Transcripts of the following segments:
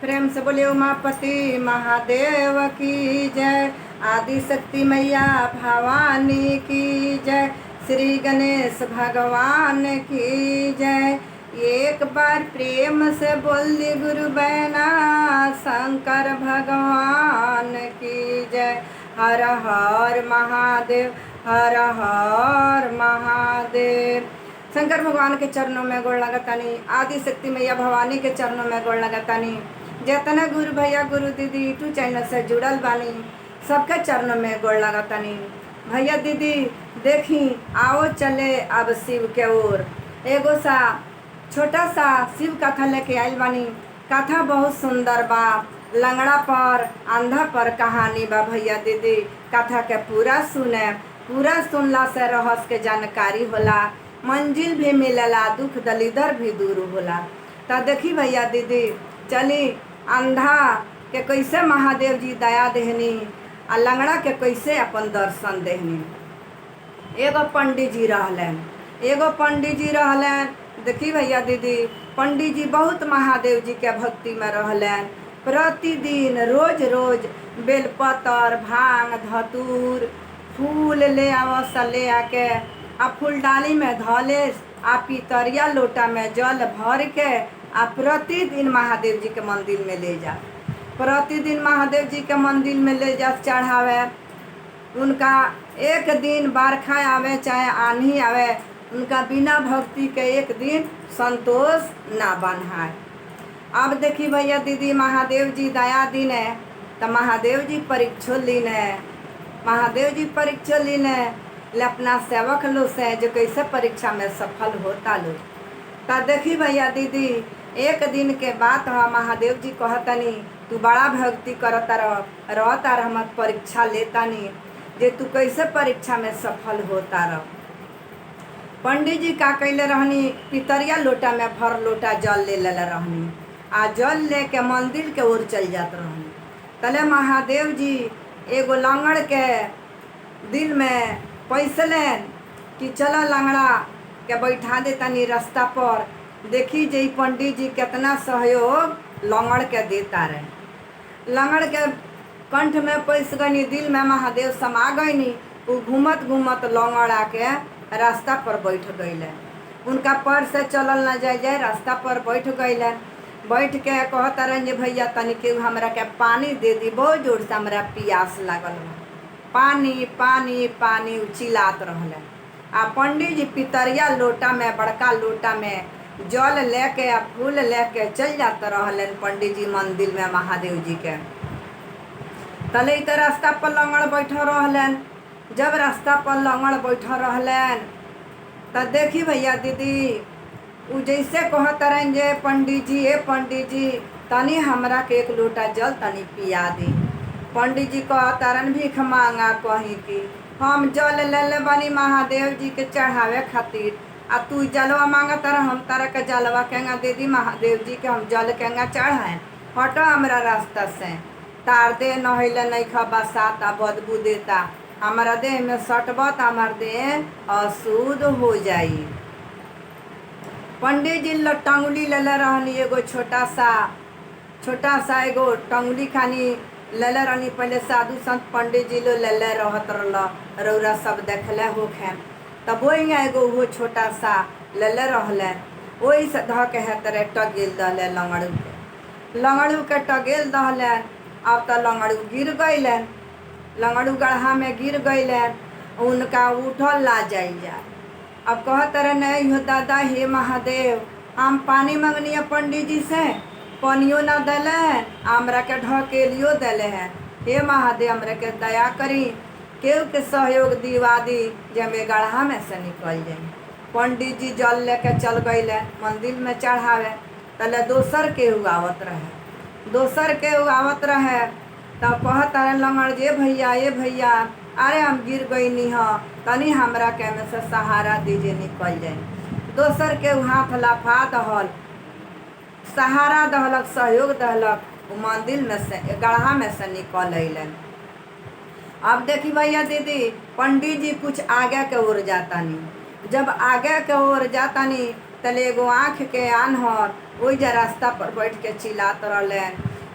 प्रेम से बोले उमापति महादेव की जय। आदि शक्ति मैया भवानी की जय। श्री गणेश भगवान की जय। एक बार प्रेम से बोल दी गुरु बैना शंकर भगवान की जय। हर हर महादेव, हर हर महादेव। शंकर भगवान के चरणों में गोड़ लगतानी। आदि शक्ति मैया भवानी के चरणों में गोड़ लगतानी। जितना गुरु भैया गुरु दीदी यूट्यूब चैनल से जुड़ल बानी सबके चरणों में गोड़ लगतानी। भैया दीदी देखी आओ चले अब शिव के ओर। एगो सा छोटा सा शिव कथा लेके आइल बानी। कथा बहुत सुंदर बा। लंगड़ा पर अंधा पर कहानी बा। भैया दीदी कथा के पूरा सुने। पूरा सुनला से रहस्य के जानकारी होला, मंजिल भी मिलेला, दुख दलिदर भी दूर होला। तो देखी भैया दीदी चली अंधा के कैसे महादेव जी दया देहनी आ लंगड़ा के कैसे अपन दर्शन देहनी। एगो पंडित जी रहलन। देखी भैया दीदी पंडित जी बहुत महादेव जी के भक्ति में रहलन। प्रतिदिन रोज रोज बेलपत्र भांग धतूर फूल ले आवस ले आके आ फूलडाली में धले आ पितरिया लोटा में जल भर के आ प्रतिदिन महादेव जी के मंदिर में ले जा। प्रतिदिन महादेव जी के मंदिर में ले जा चढ़ावे। उनका एक दिन बरखा आवे चाहे आंधी आवे, उनका बिना भक्ति के एक दिन संतोष ना बन्हाए। अब देखी भैया दीदी महादेव जी दया दिन है तो महादेव जी परीक्षा लीने ले अपना सेवक लो से जो कैसे परीक्षा में सफल होता लो। तो देखी भैया दीदी एक दिन के बात है। महादेव जी कहतनी तू बड़ा भक्ति करता रहता रह, मत परीक्षा लेतानी जे तू कैसे परीक्षा में सफल होता रह। पंडित जी का कैले रहनी, पितरिया लोटा में भर लोटा जल ले रहनी आ जल लेके मंदिर के ओर चल जात रहनी। तले महादेव जी एगो लंगड़ के दिल में पैसलेन कि चला लंगड़ा के बैठा देतानी रास्ता पर। देखी जे पंडित जी कितना सहयोग लंगड़ के देता रहे। लंगड़ के कंठ में पैस गनी, दिल में महादेव समा गईनी। वो घूमत घूमत लंगड़ आके रास्ता पर बैठ गईले। उनका पैर से चलल न जाए, रास्ता पर बैठ गईले। बैठ के कहता रहे जे भैया तनी के हमरा के पानी दे दी, बहुत जोर से हमरा प्यास लागल बा, पानी पानी पानी चिल्लात रहले। आ पंडित जी पितरिया लोटा में बड़का लोटा में जल लेके आ फूल लेके चल जाते रहलन पंडित जी मंदिर में महादेव जी के। तले तो रास्ता पर लंगड़ बैठा रहलन। जब रास्ता पर लंगड़ बैठा रहलन तो देखी भैया दीदी उ जैसे कहता रहे जे पंडित जी तनी हमरा के एक लोटा जल तनी पिया दी। पंडित जी कहता रहे भीख मांगा कहीं की हम जल ले बनी महादेव जी के चढ़ावे खातिर, आ तू जलवा मांगा तरह हम तरह के जलवा केंगा दे दी महादेव जी के, हम जल केंगा चढ़ाए। हटो हमरा रास्ता से, तार दे नहिले नहीं खा बसात आ बदबू देता, हमारा देह में सटबा तो हमार देह अशुद्ध हो जाई। पंडित जी टंगुली ले रहनी, एगो छोटा सा एगो टंगुली खानी ले रहनी। पहले साधु संत पंडित जी लो ले रहत रौरा सब देखले होखे, तब वही एगो वो छोटा सा ले रहले। वही से ध के है तरह टगेल दहले लंगड़ू के टगेल दहले। अब तो लंगड़ू गिर गईले, लंगड़ू गढ़ा में गिर गईले। उनका उठल ला जाइए। अब कहते रहे नहीं हो दादा हे महादेव हम पानी मंगनी पंडित जी से, पानियो ना दिले हैं, हमरा के ढकेलियो दिले हैं। हे महादेव हमरा के दया करी, केहू के सहयोग दिवा दी जे हमें गढ़ा में से निकल जाए। पंडित जी जल लेके चल गईले मंदिर में चढ़ावे। तले दोसर केहू आवत रहे तब कहता रहे लंगड़ जे भैया ये भैया अरे हम गिर गईनी ह, तनी हमरा के में से सहारा दीजिए निकल जाए। दोसर के हाथ लफा दहल, सहारा दहलक, सहयोग दहलक, वो मंदिर में से गढ़ा में से निकल अलन। अब देखी भैया दीदी पंडित जी कुछ आगे के ओर जातानी। जब आगे के ओर जातानी तले एगो आँख के आन्हर ओई जा रास्ता पर बैठ के चिल्लात रहलन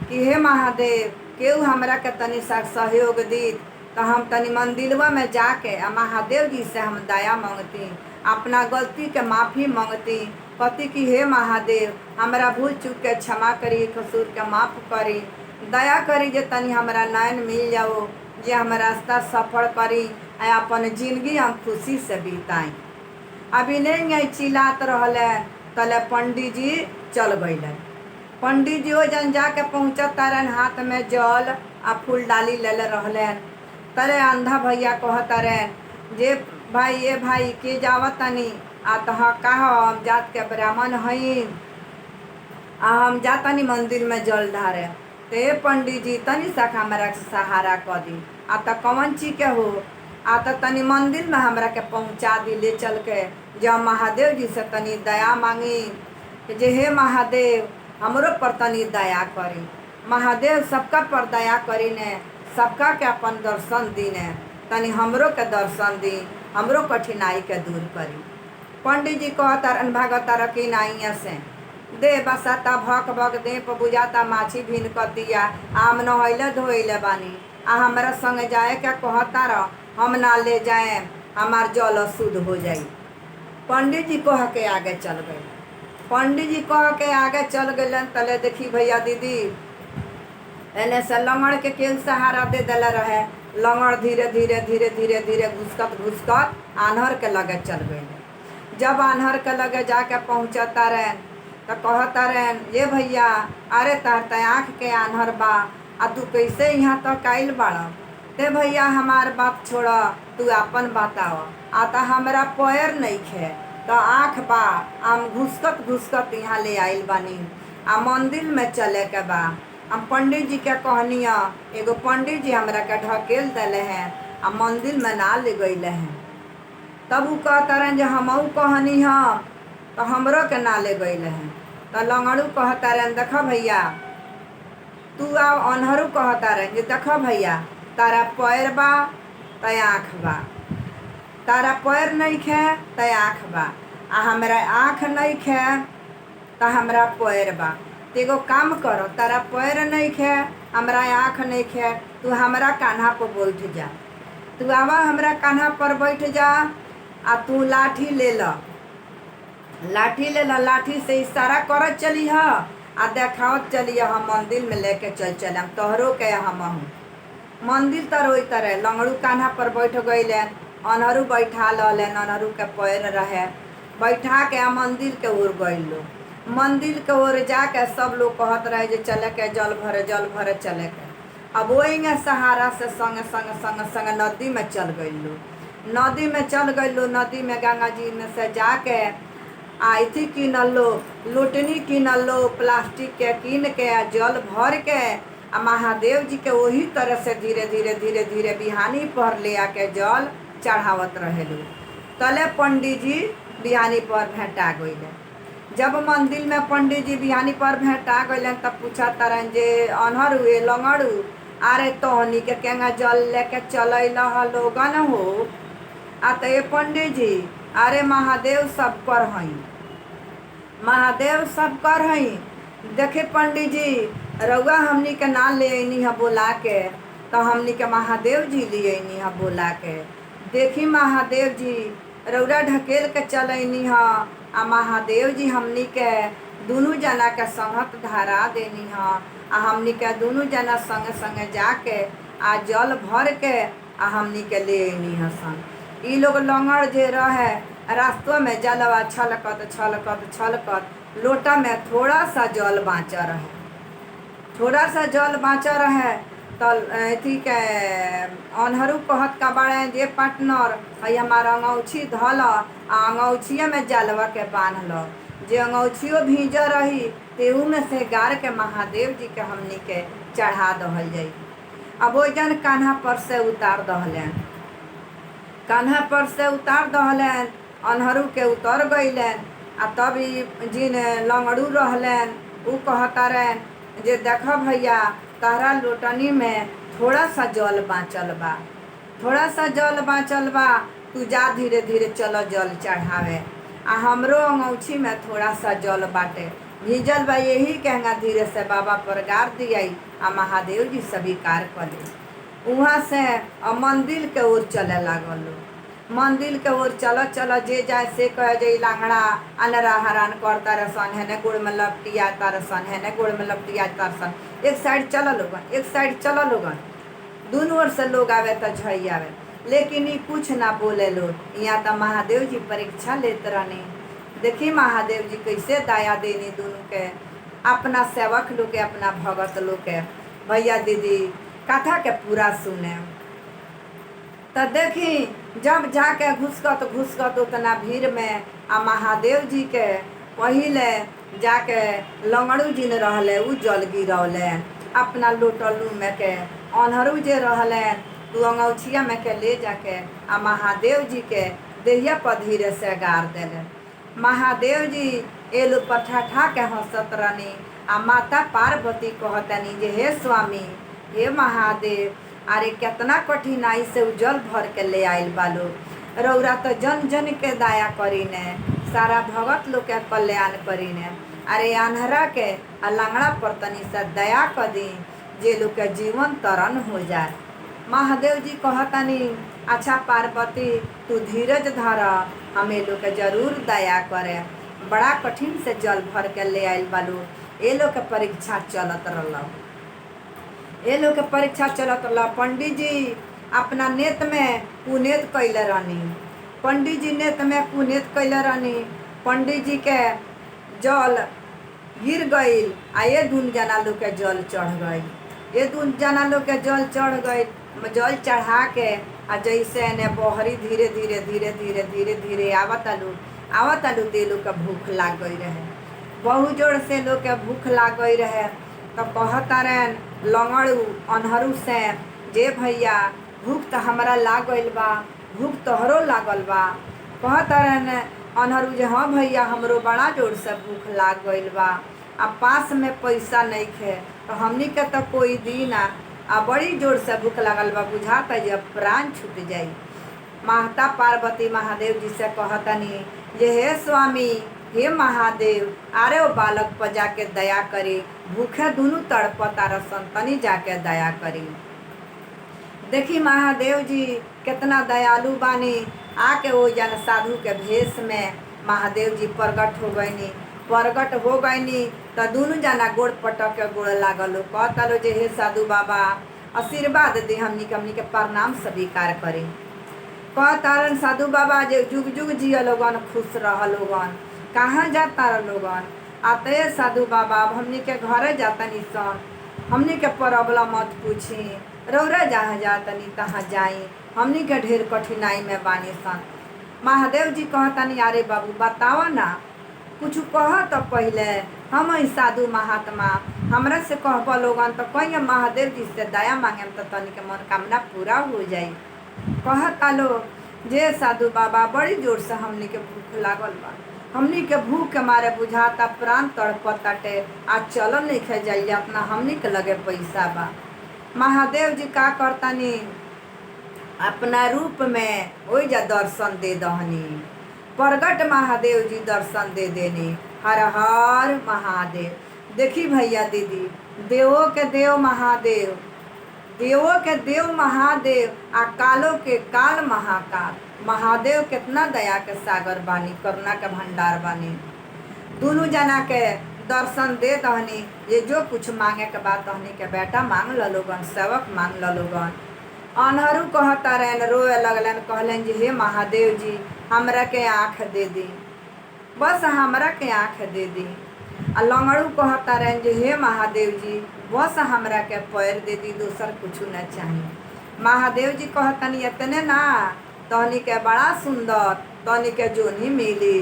कि हे महादेव केहू हमरा के तनी सा सहयोग दी, तो हम तनी मंदिरवा में जाके आ महादेव जी से हम दया मांगती, अपना गलती के माफ़ी मांगती। कहती कि हे महादेव हमरा भूल चूक के क्षमा करी, कसूर के माफ़ करी, दया करी जे तनी हमरा नैन मिल जाओ, जे हम रास्ता सफल करी आ अपन जिंदगी हम खुशी से बीताई। अभी नहीं चिल्लात रहले तले पंडित जी चल गए। पंडित जी जन जाके पहुँचत तारन, हाथ में जल आ फूल डाली ले रहलन। तरे अंधा भैया कहतारन जे भाई ये भाई के जावत तनी आ तहाँ कहा हम जात के ब्राह्मण हई आ हम जातनी मंदिर में जल ढारे, ते पंडित जी तनी सा हमरा सहारा कर दी। आ त कौन चीज के हो, आ त तनी मंदिर में हमरा के पहुँचा दी ले चल के, जब महादेव जी से तनी दया मांगी जे हे महादेव हमरो पर तनी दया करी। महादेव सबका पर दया करी ने, सबका के अपन दर्शन दी ने, तनी हमरो के दर्शन दी, हमरो कठिनाई के दूर करी। पंडित जी कहतारन भागतार कि नहीं से दे बसाता भक भक दे पर बुझाता माछी भीन कतिया, आम नहैले धोइले बानी आ हमरा संग जाए के कहतार, हम ना ले जाए, हमार जल अशुद्ध हो जाई। पंडित जी कह के आगे चल गए। पंडित जी कह के आगे चल गए तले देखी भैया दीदी एने से लंगड़ के केल सहारा दे दिले रहे। लंगड़ धीरे धीरे धीरे धीरे धीरे घुसकत घुसकत आन्हर के लगे चल गए। जब आन्हर के लगे जाके पहुँचता रहे तो कहता रहे ये भैया अरे तार त आँख के आन्हर बा, आ तू कैसे यहाँ तक आइल बाड़ा? ते भैया हमार बात छोड़, तू अपन बताओ। आता हमरा पैर नहीं खे तो आँख बा, हम घुसकत घुसकत यहाँ ले आइल बानी, आ मंदिर में चले के बा। हम पंडित जी के कहनी एगो पंडित जी हमरा के ढकेल दिले हैं आ मंदिर में ना ले गईले हैं। तब वो कहता रहे जे हमहू कहनी तो हमरो के ना ले गईले हैं। तो लंगड़ू कहता रहे देखा भैया तू आओ, अनहरू कहता रहे जे देखा भैया तारा पैर बा त आँख बा, तारा पैर नहीं खे त आँख बा, आ हमरा आँख नहीं खे त हमरा पैर बा। तो एगो काम करो, तारा पैर नहीं खे हमरा आँख नहीं खे, तू हमरा कान्हा पर बैठ जा, तू आवा हमरा कान्हा पर बैठ जा, आ तू लाठी ले ल, लाठी ले ल, लाठी से इशारा करत चली ह आ देखावत चली हम मंदिर में लेके चल हम तोहरो के हम मंदिर तर रोई तरह। लंगड़ू कान्हा पर बैठ गईले, अनहरू बैठा लेन, अनहरू के पैर रहे, बैठा के आ मंदिर के ओर गईलो। मंदिर के ओर जाके सब लोग कहत रहे जे चले के जल भरे चले के। अब वही सहारा से संग संग संग संग नदी में चल गईलो। नदी में चल गईलो, नदी में गंगा जी में से जाके आइथी किनल लो, लोटनी किनल लो, प्लास्टिक के कीन के जल भर के आ महादेव जी के वही तरह से धीरे धीरे धीरे धीरे बिहानी पर ले आके जल चढ़ावत रहेलो। तले पंडित जी बिहानी पर भेंटा गईले। जब मंदिर में पंडित जी बिहानी पर भेंटा गईले तब पूछा तरन जे अनहरू ए लंगड़ू अरे तोहनी के केंगा जल लेके चल लोगन हो? आ तो ये पंडित जी अरे महादेव सब कर हई, महादेव सब कर हई। देखे पंडित जी रउआ हमनी के ना ले अनी है बोला के, तो हमनी के महादेव जी ले अनी है बोला के। देखी महादेव जी रउरा ढकेल के चल अनी है, आ महादेव जी हमनी के दोनों जना के संगत धारा देनी है, आ हमनी के दोनों जना संग संग जाके आ जल भर के आ हमनी के ले अनी है सन। ई लोग लंगड़ जे रहे रास्तों में जलवा छलकत छलकत छलकत लोटा में थोड़ा सा जल बाँचा रहे, थोड़ा सा जल बाँचा रहे। तो अथी के अनहरू कहत का बड़े जे पार्टनर है हमारा अंगौछी धल आ अंगौछिया में जलवा के बांध लो, जे अंगौछियो भीज रही तेहू में से गार के महादेव जी के हमनी के चढ़ा दहल जाई। अब वो जन कान्हा पर से उतार दहलें, कान्हा पर से उतार दहलें, अनहरू के उतर गईलें। आ तब जिन लंगड़ू रहलें उ कहता रहे जे देख भैया तारा लोटनी में थोड़ा सा जल बाँचल बा, थोड़ा सा जल बाँचल बा, तू जा धीरे धीरे चलो जल चढ़ावे। आ हमरो अंगौछी में थोड़ा सा जल बाटे, भीजल बा यही कहना धीरे से बाबा पर गार दियाई आ महादेव जी स्वीकार कर ले। वहाँ से मंदिर के ओर चले लागल लोग। मंदिर के ओर चल चल जे जाए से कहे जे लांगड़ा अनरा हरान करता रसन है ने गोड़ में लपटिया तारसन है ने गोड़ में लपटिया तारसन। एक साइड चल लोगन, एक साइड चल लोगन, दोनों ओर से लोग आवे तो झई आवे, लेकिन ये कुछ ना बोले लोग। यहाँ तो महादेव जी परीक्षा लेते रहने। देखी महादेव जी कैसे दया देनी दोनों के, अपना सेवक लोग के, अपना भगत लोग के। भैया दीदी कथा के पूरा सुने तो देखी जब जाके घुसकत उतना भीड़ में आ महादेव जी के पहिले जाके लंगड़ू जी ने रहले उ जल गिरौले अपना लोटलू में के। अनहरू जे रहले तू अंगौछिया में के ले जाके आ महादेव जी के देहिया पर धीरे से गार देले। महादेव जी एलो पर ठा के हंसत रहनी आ माता पार्वती कहतनी जे हे स्वामी हे महादेव, अरे कितना कठिनाई से जल भर के ले आइल बालो, रौरा तो जन जन के दया करी ने, सारा भगत लोग के कल्याण करी ने। अरे अनहरा के आ लंगड़ा पर तनी से दया कर दी जे लोग के जीवन तरण हो जाए। महादेव जी कहतनी अच्छा पार्वती तू धीरज धर, हमें लोग के जरूर दया करे, बड़ा कठिन से जल भर के ले आइल बालो। ये लोग के परीक्षा चलत रहा, ये लोग के परीक्षा चलत रहा। पंडित जी अपना नेत में पुनेत कैले रहनी, पंडित जी नेत में पुनेत कैले रहनी। पंडित जी के जल गिर गई आ ये दून जना लोग के जल चढ़ गई, ये दून जना लोग के जल चढ़ गई। जल चढ़ा के आ जैसे ने बहरी धीरे धीरे धीरे धीरे धीरे धीरे आवत आलू ते लोग के भूख लाग गई रहे, बहुत जोर से लोग के भूख लाग गई रहे। तो कहता रहन लंगड़ू अनहरू से जे भैया भूख तो हमारा लाग गइल बा, भूख तोहरो लागल बा। कहता रहन अनहरू जे हाँ भैया हमरो बड़ा जोर से भूख लाग गइल बा, अब पास में पैसा नहीं खे तो हमनी के तो कोई दी ना, आ बड़ी जोर से भूख लागल बा, बुझाता जब प्राण छूट जाई। माता पार्वती महादेव जी से कहतनी जे हे स्वामी हे महादेव, अरे वो बालक पर जाके दया करी, भूखे दोनों तड़पता रसन, तनी जाके दया करी। देखी महादेव जी कितना दयालु बानी। आके वो जन साधु के भेष में महादेव जी प्रगट हो गईनी तो दोनों जना गोड़ पटक के गोड़ लागलो। कहता लो जे हे साधु बाबा आशीर्वाद दे, हमनी के प्रणाम स्वीकार करी। कहता साधु बाबा जे जुग जुग जिया लोगन, खुश रह लोगन, कहाँ जाता लोगन। आते साधु बाबा अब हमनी के घरे जातनी सन, हमनी के प्रॉब्लम मत पूछी, रौरा जहाँ जातनी तहाँ जाई, हमनी के ढेर कठिनाई में बानी सन। महादेव जी कहतनी अरे बाबू बतावा ना, कुछ कह तो पहले हम साधु महात्मा हमरा से कहब लोगन तो कहीं महादेव जी से दया मांगे तो तनी के मनोकामना पूरा हो जाई। कहता लो जे साधु बाबा बड़ी जोर से हमनी के भूख लागल बा, हमनी के भूख के मारे बुझाता प्राण तड़पताटे, आज चल नहीं खे जाइए, अपना हमनी के लगे पैसा बा। महादेव जी का करतनी अपना रूप में ओई जा दर्शन दे दहनी, प्रगट महादेव जी दर्शन दे देनी। हर हर महादेव। देखी भैया दीदी देवों के देव महादेव, देवों के देव महादेव आ कालों के काल महाकाल। महादेव कितना दया के सागर बानी, करुणा के भंडार बानी। दोनों जना के दर्शन दे दहनी, ये जो कुछ मांगे के बाद दहनी के बेटा मांग ल लोगन, सेवक मांग ल लोगन। अनहरू कहता रहन, रोए लगलन, कहलन जी हे महादेव जी हमरा के आँख दे दी, बस हमरा के आँख दे दी। आ लंगड़ू कहता रहन जी हे महादेव जी बस हमरा के पैर दे दी, दूसर कुछ न चाहिए। महादेव जी कहतनी इतने ना, तहनी के बड़ा सुंदर तहनी के जोनी मिली,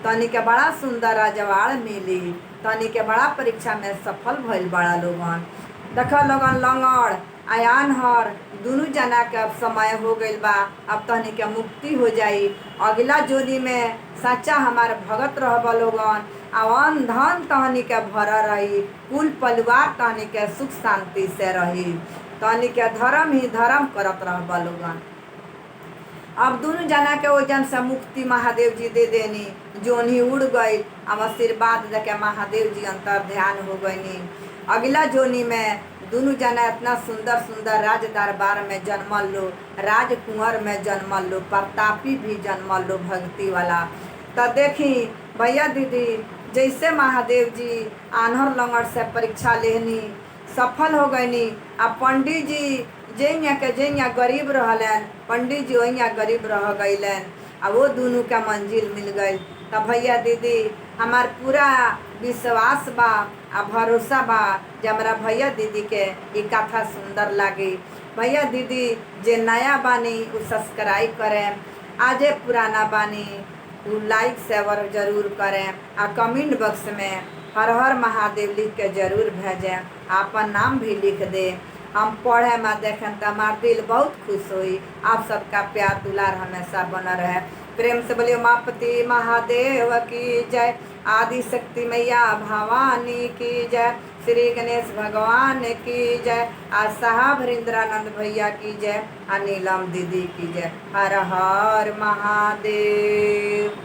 तहनी के बड़ा सुंदर राजवाड़ मिली, तहनी के बड़ा परीक्षा में सफल भइल बड़ा लोगन। देख लोगन लंगड़ आयान हर दोनों जना के अब समय हो गइल बा, अब तहनी के मुक्ति हो जाई। अगला जोनी में सच्चा हमार भगत रहब लोगन, अवन धन तहनी के भर रही, कुल परिवार तहनी के सुख शांति से रही, तहनी के धर्म ही धर्म करत रहब लोगन। अब दोनों जना के वजन से मुक्ति महादेव जी दे देनी, जोनी उड़ गई। अब आशीर्वाद दे के महादेव जी अंतर ध्यान हो गईनी। अगला जोनी में दोनों जना इतना सुंदर सुंदर राज दरबार में जन्मल लो, राजकुंवर में जन्मल लो, प्रतापी भी जन्मल लो भक्ति वाला। तो देखी भैया दीदी, जैसे महादेव जी आन्हर लंगड़ से परीक्षा लेनी, सफल हो गईनी। अब पंडित जी जैया के जैया गरीब रहलन, पंडित जी वैया गरीब रह गईलन। अब वो दोनों का मंजिल मिल गई। तब भैया दीदी हमार पूरा विश्वास बा आ भरोसा बा जे हमारा भैया दीदी के ये कथा सुंदर लागी। भैया दीदी जे नया बानी उ सब्सक्राइब करें, आजे पुराना बानी उ लाइक शेयर जरूर करें, आ कमेंट बॉक्स में हर हर महादेव लिख के जरूर भेजें, आपन नाम भी लिख दे। हम पढ़े में देखें तो हमार दिल बहुत खुश हुई। आप सबका प्यार दुलार हमेशा बना रहे। प्रेम से बोलिए उमापति महादेव की जय, आदि शक्ति मैया भवानी की जय, श्री गणेश भगवान की जय, आ साहब हरिंद्रानंद भैया की जय, आ नीलम दीदी की जय। हर हर महादेव।